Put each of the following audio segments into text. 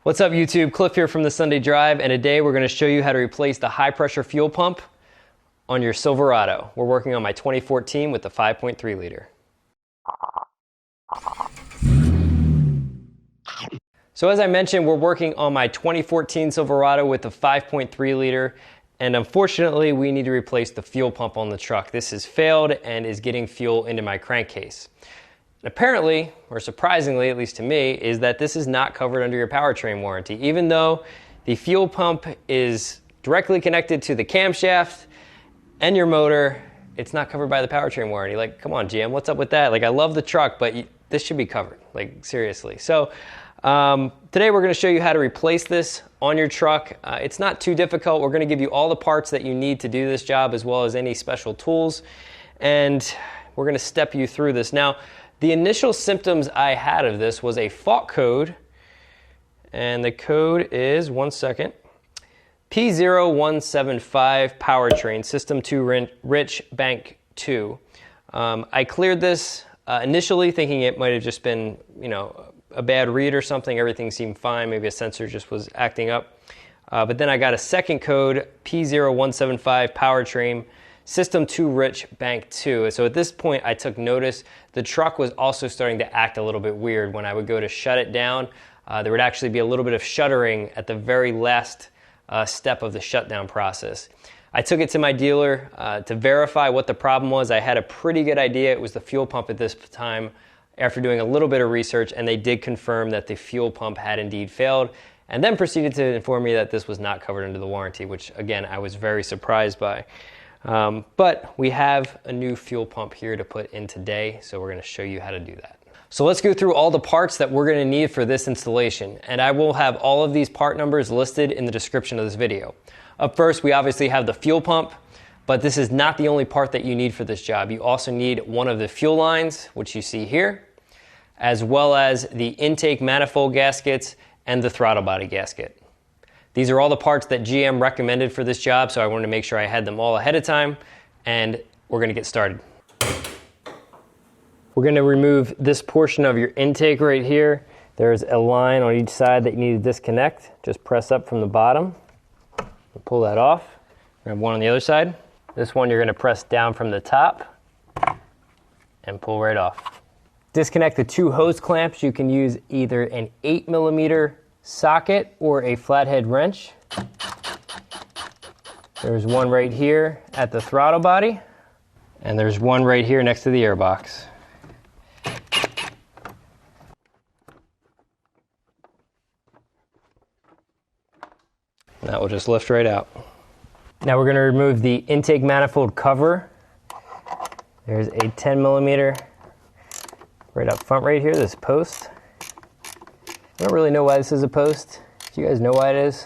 What's up YouTube? Cliff here from the Sunday Drive, and today we're going to show you how to replace the high pressure fuel pump on your Silverado. We're working on my 2014 with the 5.3 liter. So as I mentioned, we're working on my 2014 Silverado with the 5.3 liter, and unfortunately we need to replace the fuel pump on the truck. This has failed and is getting fuel into my crankcase. Apparently, or surprisingly, at least to me, is that this is not covered under your powertrain warranty. Even though the fuel pump is directly connected to the camshaft and your motor, it's not covered by the powertrain warranty. Like, come on, GM, what's up with that? Like, I love the truck, but this should be covered, like, seriously. So, today we're gonna show you how to replace this on your truck. It's not too difficult. We're gonna give you all the parts that you need to do this job, as well as any special tools, and we're gonna step you through this. Now, the initial symptoms I had of this was a fault code, and the code is, one second, P0175 Powertrain, System 2 Rich Bank 2. I cleared this initially thinking it might have just been, a bad read or something. Everything seemed fine. Maybe a sensor just was acting up. But then I got a second code, P0175 Powertrain, System 2 Rich Bank 2. So at this point I took notice the truck was also starting to act a little bit weird. When I would go to shut it down, there would actually be a little bit of shuddering at the very last step of the shutdown process. I took it to my dealer to verify what the problem was. I had a pretty good idea it was the fuel pump at this time after doing a little bit of research, and they did confirm that the fuel pump had indeed failed, and then proceeded to inform me that this was not covered under the warranty, which again I was very surprised by. But we have a new fuel pump here to put in today, so we're going to show you how to do that. So let's go through all the parts that we're going to need for this installation, and I will have all of these part numbers listed in the description of this video. Up first, we obviously have the fuel pump, but this is not the only part that you need for this job. You also need one of the fuel lines, which you see here, as well as the intake manifold gaskets and the throttle body gasket. These are all the parts that GM recommended for this job, so I wanted to make sure I had them all ahead of time, and we're going to get started. We're going to remove this portion of your intake right here. There's a line on each side that you need to disconnect. Just press up from the bottom and pull that off. We have one on the other side. This one you're going to press down from the top and pull right off. Disconnect the two hose clamps. You can use either an 8mm socket or a flathead wrench. There's one right here at the throttle body, and there's one right here next to the airbox. That will just lift right out. Now we're going to remove the intake manifold cover. There's a 10mm right up front right here, this post. I don't really know why this is a post. If you guys know why it is,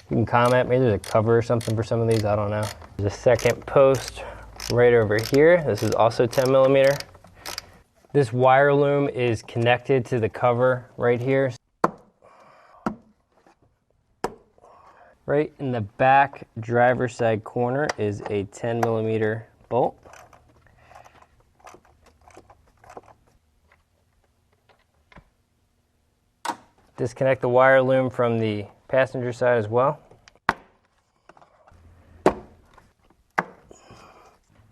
you can comment. Maybe there's a cover or something for some of these, I don't know. There's a second post right over here. This is also 10mm. This wire loom is connected to the cover right here. Right in the back driver's side corner is a 10mm bolt. Disconnect the wire loom from the passenger side as well.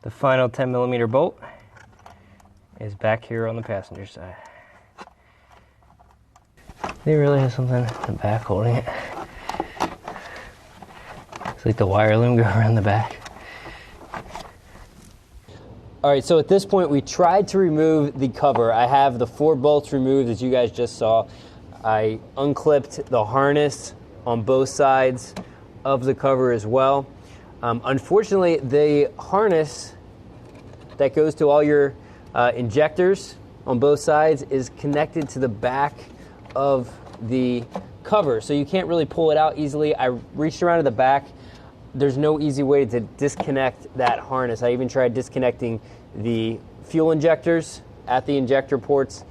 The final 10mm bolt is back here on the passenger side. They really have something in the back holding it. It's like the wire loom go around the back. All right, so at this point we tried to remove the cover. I have the 4 bolts removed, as you guys just saw. I unclipped the harness on both sides of the cover as well. Unfortunately, the harness that goes to all your injectors on both sides is connected to the back of the cover, so you can't really pull it out easily. I reached around to the back. There's no easy way to disconnect that harness. I even tried disconnecting the fuel injectors at the injector ports,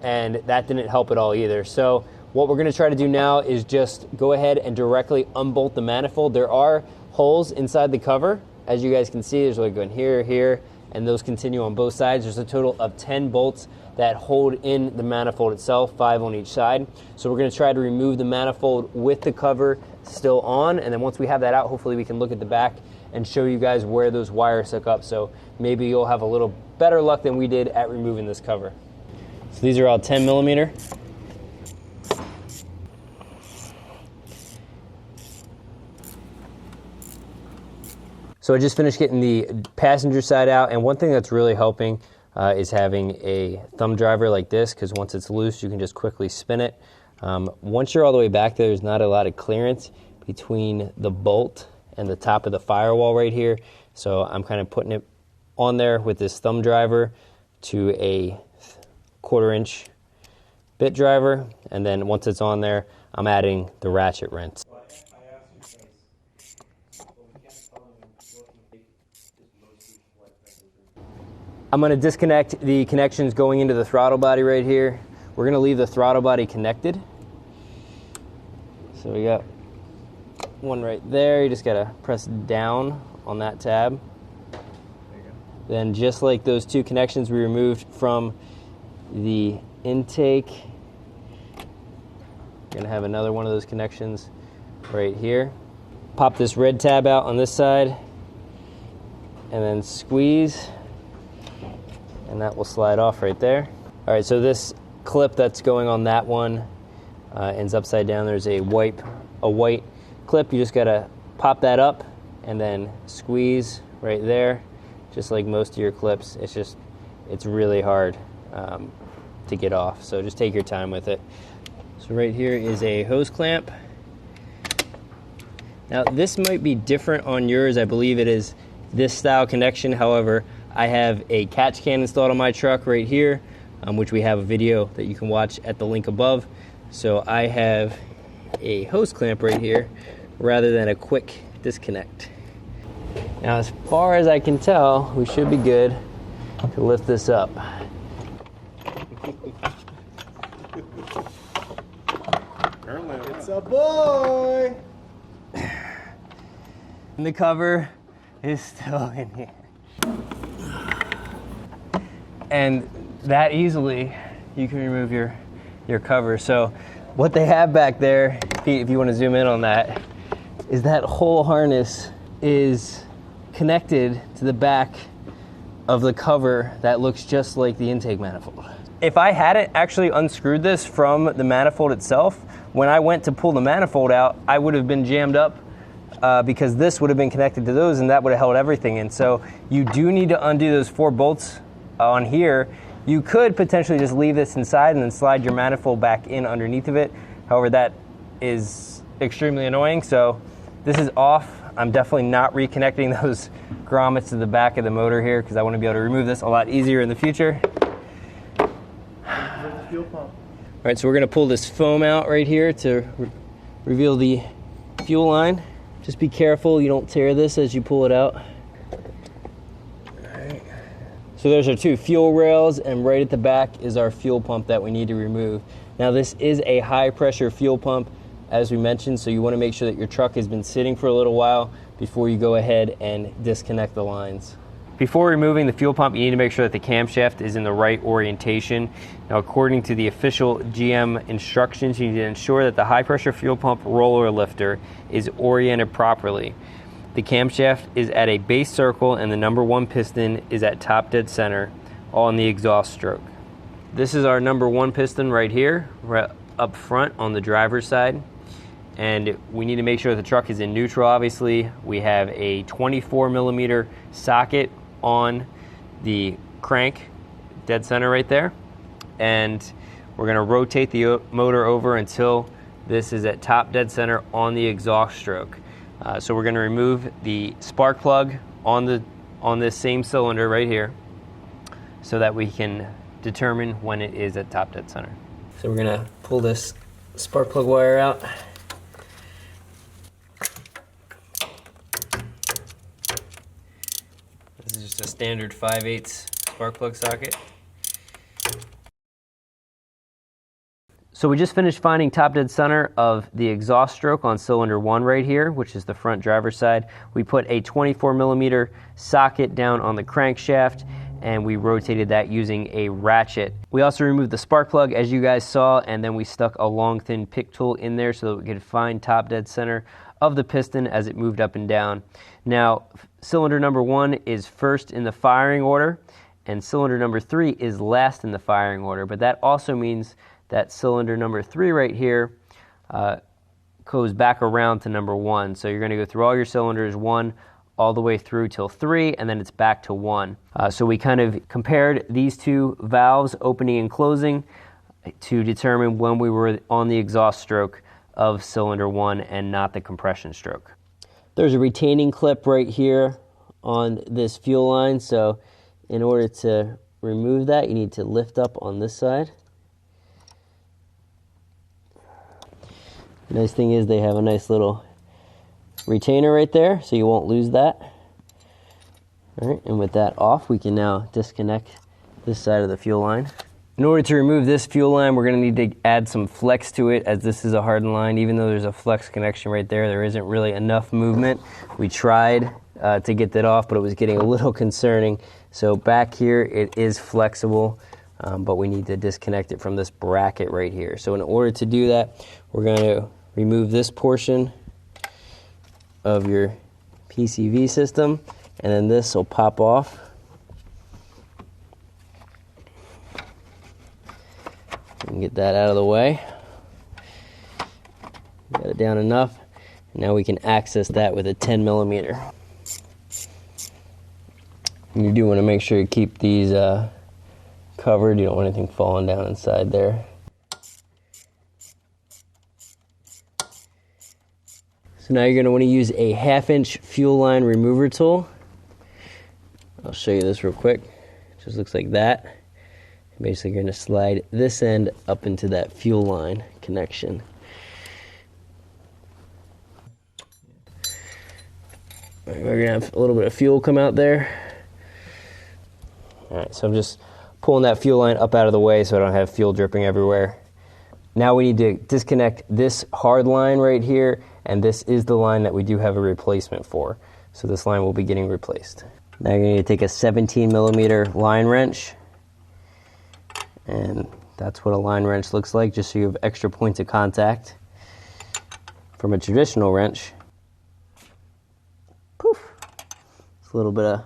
and that didn't help at all either. So what we're going to try to do now is just go ahead and directly unbolt the manifold. There are holes inside the cover. As you guys can see, there's like one here, here, and those continue on both sides. There's a total of 10 bolts that hold in the manifold itself, 5 on each side. So we're going to try to remove the manifold with the cover still on, and then once we have that out, hopefully we can look at the back and show you guys where those wires hook up. So maybe you'll have a little better luck than we did at removing this cover. So these are all 10 millimeter. So I just finished getting the passenger side out, and one thing that's really helping is having a thumb driver like this, because once it's loose, you can just quickly spin it. Once you're all the way back there, there's not a lot of clearance between the bolt and the top of the firewall right here. So I'm kind of putting it on there with this thumb driver to a 1/4 inch bit driver, and then once it's on there, I'm adding the ratchet wrench. I'm going to disconnect the connections going into the throttle body right here. We're going to leave the throttle body connected. So we got one right there. You just got to press down on that tab. There you go. Then just like those 2 connections we removed from the intake, we're going to have another one of those connections right here. Pop this red tab out on this side and then squeeze, and that will slide off right there. All right, so this clip that's going on that one ends upside down. There's a white clip. You just gotta pop that up and then squeeze right there, just like most of your clips. It's really hard to get off, so just take your time with it. So right here is a hose clamp. Now this might be different on yours. I believe it is this style connection. However, I have a catch can installed on my truck right here, which we have a video that you can watch at the link above. So I have a hose clamp right here rather than a quick disconnect. Now, as far as I can tell, we should be good to lift this up. It's a boy! And the cover is still in here. And that easily, you can remove your cover. So what they have back there, Pete, if you want to zoom in on that, is that whole harness is connected to the back of the cover that looks just like the intake manifold. If I hadn't actually unscrewed this from the manifold itself, when I went to pull the manifold out, I would have been jammed up because this would have been connected to those, and that would have held everything in. So you do need to undo those 4 bolts on here. You could potentially just leave this inside and then slide your manifold back in underneath of it. However, that is extremely annoying. So this is off. I'm definitely not reconnecting those grommets to the back of the motor here because I want to be able to remove this a lot easier in the future. Fuel pump. All right, so we're going to pull this foam out right here to reveal the fuel line. Just be careful you don't tear this as you pull it out. All right. So there's our 2 fuel rails, and right at the back is our fuel pump that we need to remove. Now this is a high pressure fuel pump, as we mentioned, so you want to make sure that your truck has been sitting for a little while before you go ahead and disconnect the lines. Before removing the fuel pump, you need to make sure that the camshaft is in the right orientation. Now, according to the official GM instructions, you need to ensure that the high pressure fuel pump roller lifter is oriented properly. The camshaft is at a base circle and the number 1 piston is at top dead center on the exhaust stroke. This is our number 1 piston right here, right up front on the driver's side. And we need to make sure the truck is in neutral, obviously. We have a 24 millimeter socket on the crank, dead center right there. And we're gonna rotate the motor over until this is at top dead center on the exhaust stroke. So we're gonna remove the spark plug on this same cylinder right here so that we can determine when it is at top dead center. So we're gonna pull this spark plug wire out. This is just a standard 5/8 spark plug socket. So we just finished finding top dead center of the exhaust stroke on cylinder 1 right here, which is the front driver's side. We put a 24 millimeter socket down on the crankshaft, and we rotated that using a ratchet. We also removed the spark plug, as you guys saw, and then we stuck a long thin pick tool in there so that we could find top dead center of the piston as it moved up and down. Now, cylinder number 1 is first in the firing order, and cylinder number 3 is last in the firing order, but that also means that cylinder number 3 right here goes back around to number 1. So you're going to go through all your cylinders, 1 all the way through till 3, and then it's back to 1. So we kind of compared these two valves, opening and closing, to determine when we were on the exhaust stroke of cylinder 1 and not the compression stroke. There's a retaining clip right here on this fuel line, so in order to remove that, you need to lift up on this side. The nice thing is they have a nice little retainer right there, so you won't lose that. All right, and with that off, we can now disconnect this side of the fuel line. In order to remove this fuel line, we're going to need to add some flex to it, as this is a hardened line. Even though there's a flex connection right there, there isn't really enough movement. We tried to get that off, but it was getting a little concerning. So back here, it is flexible, but we need to disconnect it from this bracket right here. So in order to do that, we're going to remove this portion of your PCV system, and then this will pop off. And get that out of the way. Got it down enough. Now we can access that with a 10 millimeter. And you do want to make sure you keep these covered. You don't want anything falling down inside there. So now you're going to want to use a 1/2-inch fuel line remover tool. I'll show you this real quick. It just looks like that. Basically, you're going to slide this end up into that fuel line connection. All right, we're going to have a little bit of fuel come out there. All right, so I'm just pulling that fuel line up out of the way so I don't have fuel dripping everywhere. Now we need to disconnect this hard line right here, and this is the line that we do have a replacement for. So this line will be getting replaced. Now you're going to take a 17 millimeter line wrench, and that's what a line wrench looks like, just so you have extra points of contact from a traditional wrench. Poof! It's a little bit of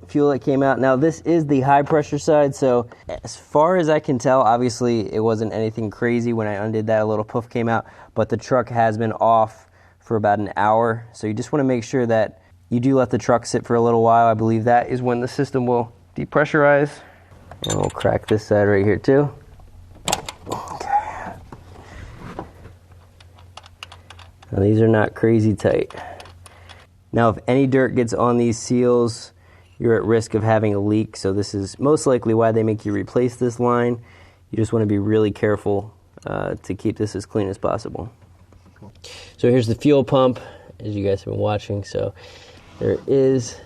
fuel that came out. Now this is the high pressure side, so as far as I can tell, obviously it wasn't anything crazy. When I undid that, a little poof came out, but the truck has been off for about an hour, so you just want to make sure that you do let the truck sit for a little while. I believe that is when the system will depressurize. And we'll crack this side right here too. Okay. Now these are not crazy tight. Now if any dirt gets on these seals, you're at risk of having a leak, so this is most likely why they make you replace this line. You just want to be really careful to keep this as clean as possible. So here's the fuel pump, as you guys have been watching. So there is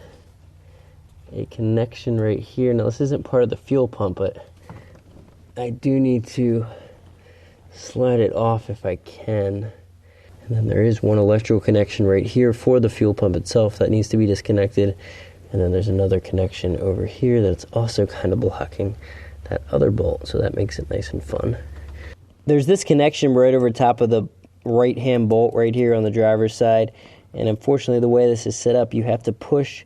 a connection right here. Now this isn't part of the fuel pump, but I do need to slide it off if I can. And then there is one electrical connection right here for the fuel pump itself that needs to be disconnected. And then there's another connection over here that's also kind of blocking that other bolt, so that makes it nice and fun. There's this connection right over top of the right-hand bolt right here on the driver's side, and unfortunately the way this is set up, you have to push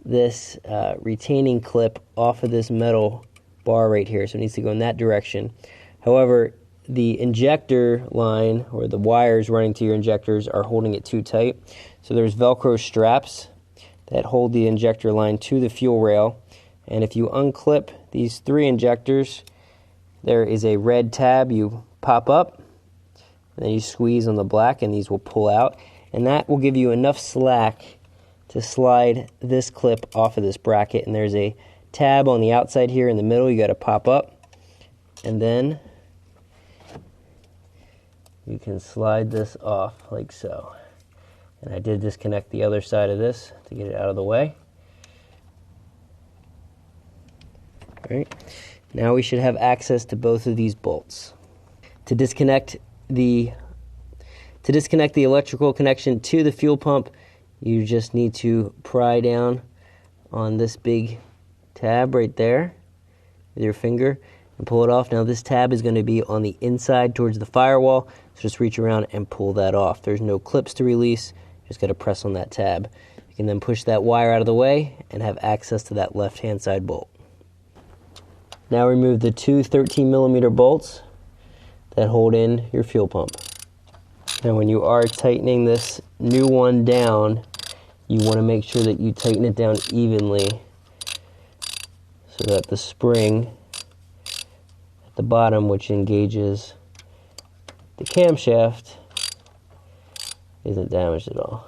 this retaining clip off of this metal bar right here, so it needs to go in that direction. However, the injector line, or the wires running to your injectors, are holding it too tight. So there's Velcro straps that hold the injector line to the fuel rail, and if you unclip these 3 injectors, there is a red tab you pop up, and then you squeeze on the black, and these will pull out, and that will give you enough slack to slide this clip off of this bracket. And there's a tab on the outside here in the middle you got to pop up, and then you can slide this off like so. And I did disconnect the other side of this to get it out of the way. All right, now we should have access to both of these bolts. To disconnect the electrical connection to the fuel pump, you just need to pry down on this big tab right there with your finger and pull it off. Now this tab is going to be on the inside towards the firewall, so just reach around and pull that off. There's no clips to release, just got to press on that tab. You can then push that wire out of the way and have access to that left-hand side bolt. Now remove the two 13mm bolts that hold in your fuel pump. Now when you are tightening this new one down, you want to make sure that you tighten it down evenly so that the spring at the bottom, which engages the camshaft, isn't damaged at all.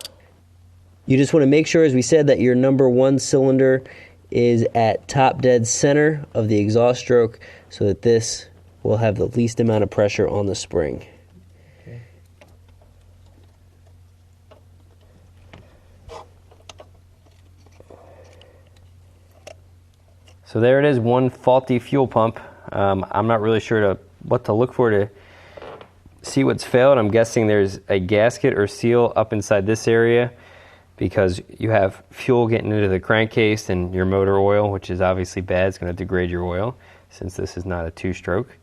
You just want to make sure, as we said, that your number one cylinder is at top dead center of the exhaust stroke so that this will have the least amount of pressure on the spring. Okay. So there it is, one faulty fuel pump. I'm not really sure what to look for to see what's failed. I'm guessing there's a gasket or seal up inside this area because you have fuel getting into the crankcase and your motor oil, which is obviously bad. It's going to degrade your oil since this is not a two-stroke.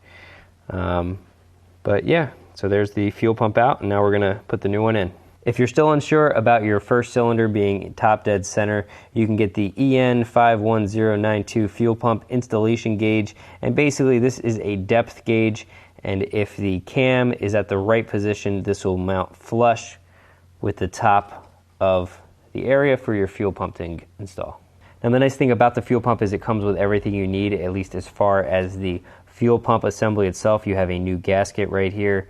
But yeah, so there's the fuel pump out, and now we're going to put the new one in. If you're still unsure about your first cylinder being top dead center, you can get the EN51092 fuel pump installation gauge, and basically this is a depth gauge, and if the cam is at the right position, this will mount flush with the top of the area for your fuel pump to install. Now the nice thing about the fuel pump is it comes with everything you need, at least as far as the fuel pump assembly itself. You have a new gasket right here,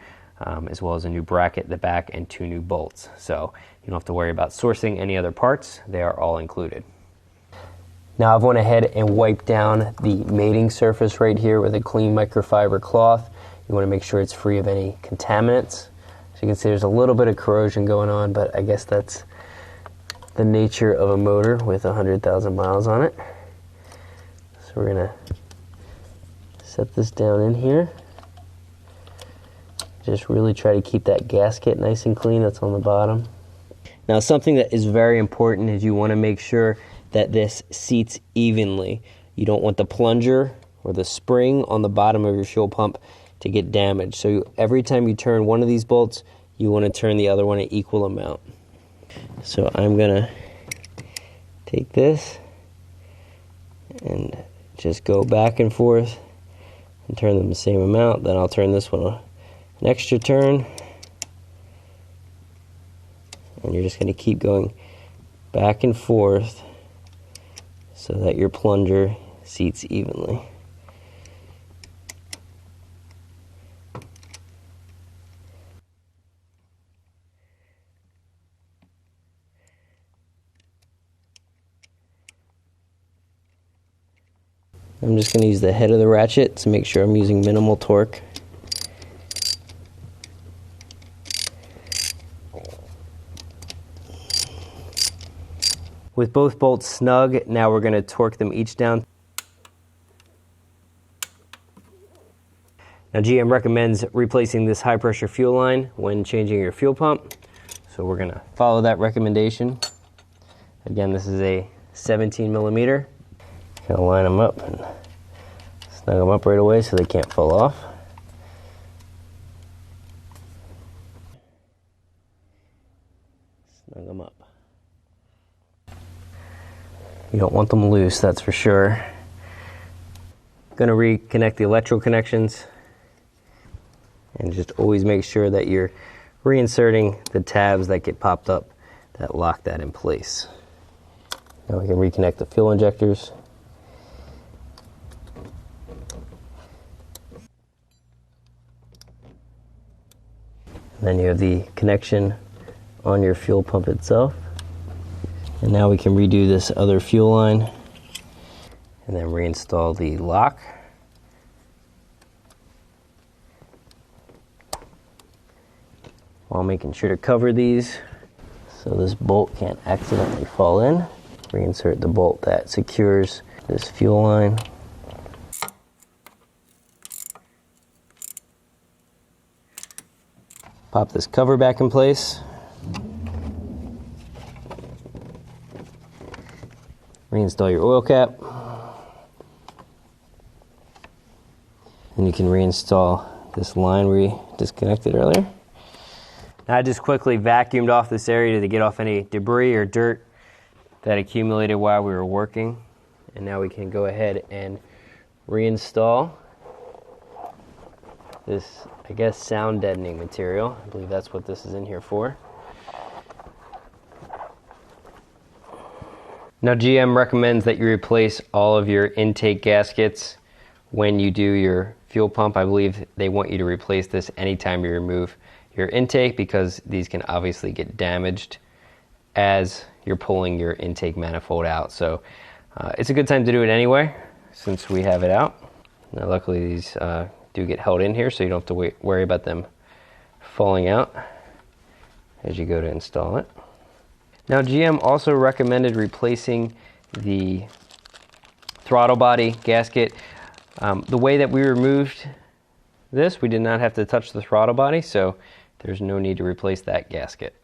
as well as a new bracket at the back and two new bolts. So you don't have to worry about sourcing any other parts. They are all included. Now I've went ahead and wiped down the mating surface right here with a clean microfiber cloth. You want to make sure it's free of any contaminants. So you can see there's a little bit of corrosion going on, but I guess that's the nature of a motor with 100,000 miles on it. So we're going to set this down in here. Just really try to keep that gasket nice and clean that's on the bottom. Now something that is very important is you want to make sure that this seats evenly. You don't want the plunger or the spring on the bottom of your fuel pump to get damaged. So every time you turn one of these bolts, you want to turn the other one an equal amount. So I'm gonna take this and just go back and forth and turn them the same amount. Then I'll turn this one an extra turn, and you're just going to keep going back and forth so that your plunger seats evenly. I'm just going to use the head of the ratchet to make sure I'm using minimal torque. With both bolts snug, now we're going to torque them each down. Now GM recommends replacing this high pressure fuel line when changing your fuel pump. So we're going to follow that recommendation. Again, this is a 17mm. Gonna line them up and snug them up right away so they can't fall off. Snug them up. You don't want them loose, that's for sure. Gonna reconnect the electrical connections, and just always make sure that you're reinserting the tabs that get popped up that lock that in place. Now we can reconnect the fuel injectors. And then you have the connection on your fuel pump itself. And now we can redo this other fuel line and then reinstall the lock. While making sure to cover these so this bolt can't accidentally fall in. Reinsert the bolt that secures this fuel line. Pop this cover back in place. Reinstall your oil cap. And you can reinstall this line we disconnected earlier. Now I just quickly vacuumed off this area to get off any debris or dirt that accumulated while we were working. And now we can go ahead and reinstall this, I guess, sound deadening material. I believe that's what this is in here for. Now GM recommends that you replace all of your intake gaskets when you do your fuel pump. I believe they want you to replace this anytime you remove your intake, because these can obviously get damaged as you're pulling your intake manifold out. So it's a good time to do it anyway, since we have it out. Now luckily these do get held in here, so you don't have to worry about them falling out as you go to install it. Now GM also recommended replacing the throttle body gasket. The way that we removed this, we did not have to touch the throttle body, so there's no need to replace that gasket.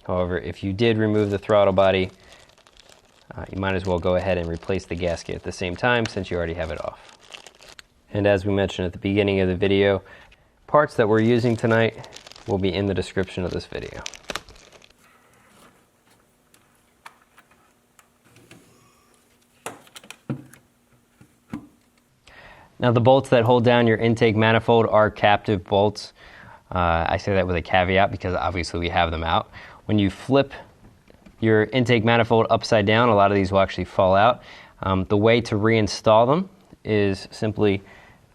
However, if you did remove the throttle body, you might as well go ahead and replace the gasket at the same time, since you already have it off. And as we mentioned at the beginning of the video, parts that we're using tonight will be in the description of this video. Now the bolts that hold down your intake manifold are captive bolts. I say that with a caveat because obviously we have them out. When you flip your intake manifold upside down, a lot of these will actually fall out. The way to reinstall them is simply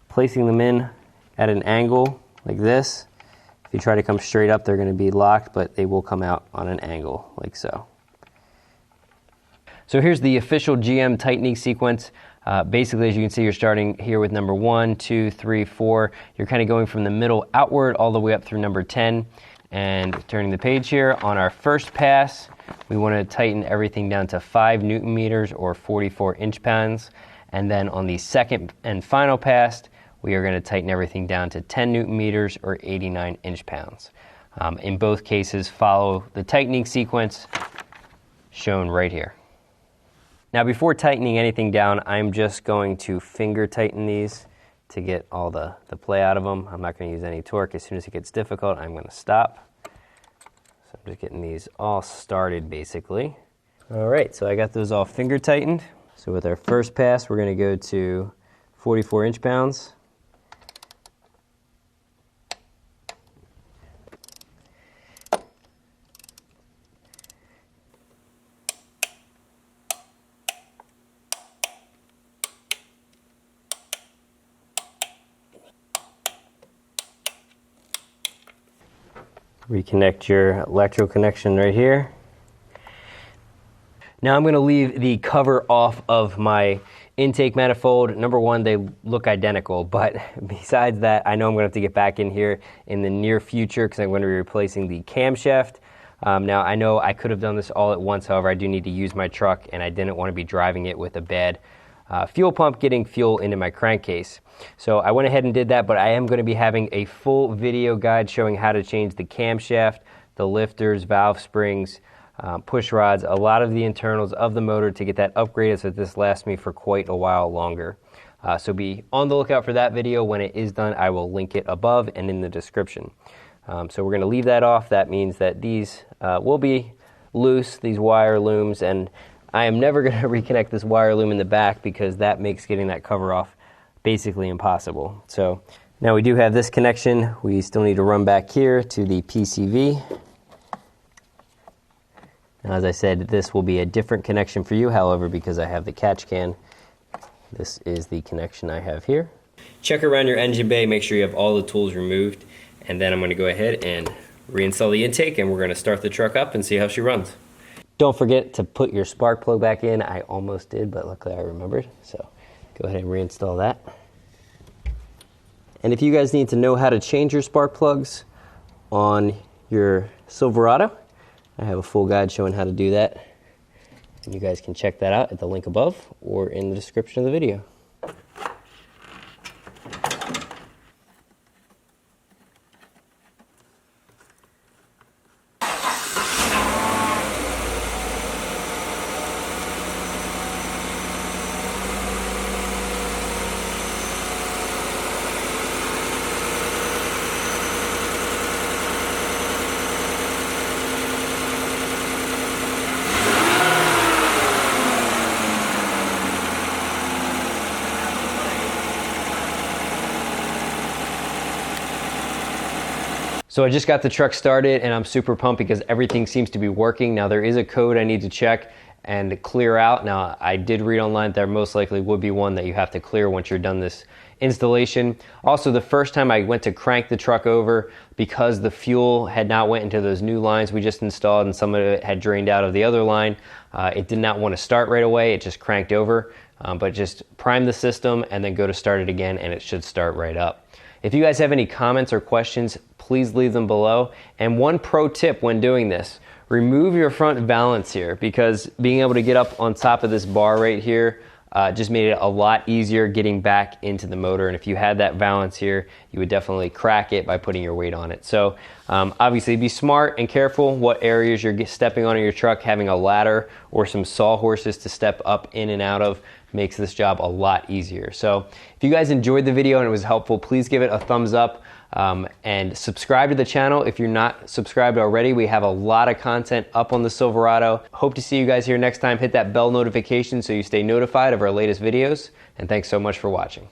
placing them in at an angle like this. If you try to come straight up, they're going to be locked, but they will come out on an angle like so. So here's the official GM tightening sequence. Basically, as you can see, you're starting here with number 1, 2, 3, 4. You're kind of going from the middle outward all the way up through number 10. And turning the page here, on our first pass, we want to tighten everything down to 5 Newton meters or 44 inch-pounds. And then on the second and final pass, we are going to tighten everything down to 10 Newton meters or 89 inch-pounds. In both cases, follow the tightening sequence shown right here. Now before tightening anything down, I'm just going to finger tighten these to get all the play out of them. I'm not going to use any torque. As soon as it gets difficult, I'm going to stop. So I'm just getting these all started basically. All right, so I got those all finger tightened. So with our first pass, we're going to go to 44 inch-pounds. Reconnect your electrical connection right here. Now I'm going to leave the cover off of my intake manifold. Number one, they look identical, but besides that, I know I'm going to have to get back in here in the near future because I'm going to be replacing the camshaft. Now I know I could have done this all at once, however I do need to use my truck and I didn't want to be driving it with a bad fuel pump getting fuel into my crankcase. So I went ahead and did that, but I am going to be having a full video guide showing how to change the camshaft, the lifters, valve springs, push rods, a lot of the internals of the motor to get that upgraded so that this lasts me for quite a while longer. So be on the lookout for that video. When it is done, I will link it above and in the description. So we're going to leave that off. That means that these will be loose, these wire looms, and I am never going to reconnect this wire loom in the back because that makes getting that cover off basically impossible. So now we do have this connection. We still need to run back here to the PCV. Now, as I said, this will be a different connection for you. However, because I have the catch can, this is the connection I have here. Check around your engine bay, make sure you have all the tools removed, and then I'm going to go ahead and reinstall the intake and we're going to start the truck up and see how she runs. Don't forget to put your spark plug back in. I almost did, but luckily I remembered. So go ahead and reinstall that. And if you guys need to know how to change your spark plugs on your Silverado, I have a full guide showing how to do that. And you guys can check that out at the link above or in the description of the video. So I just got the truck started and I'm super pumped because everything seems to be working. Now there is a code I need to check and clear out. Now I did read online there most likely would be one that you have to clear once you're done this installation. Also, the first time I went to crank the truck over, because the fuel had not went into those new lines we just installed and some of it had drained out of the other line, it did not want to start right away. It just cranked over, but just prime the system and then go to start it again and it should start right up. If you guys have any comments or questions, please leave them below. And one pro tip when doing this, remove your front valance here, because being able to get up on top of this bar right here just made it a lot easier getting back into the motor. And if you had that valance here, you would definitely crack it by putting your weight on it. So obviously be smart and careful what areas you're stepping on in your truck. Having a ladder or some sawhorses to step up in and out of makes this job a lot easier. So if you guys enjoyed the video and it was helpful, please give it a thumbs up and subscribe to the channel if you're not subscribed already. We have a lot of content up on the Silverado. Hope to see you guys here next time. Hit that bell notification so you stay notified of our latest videos, and thanks so much for watching.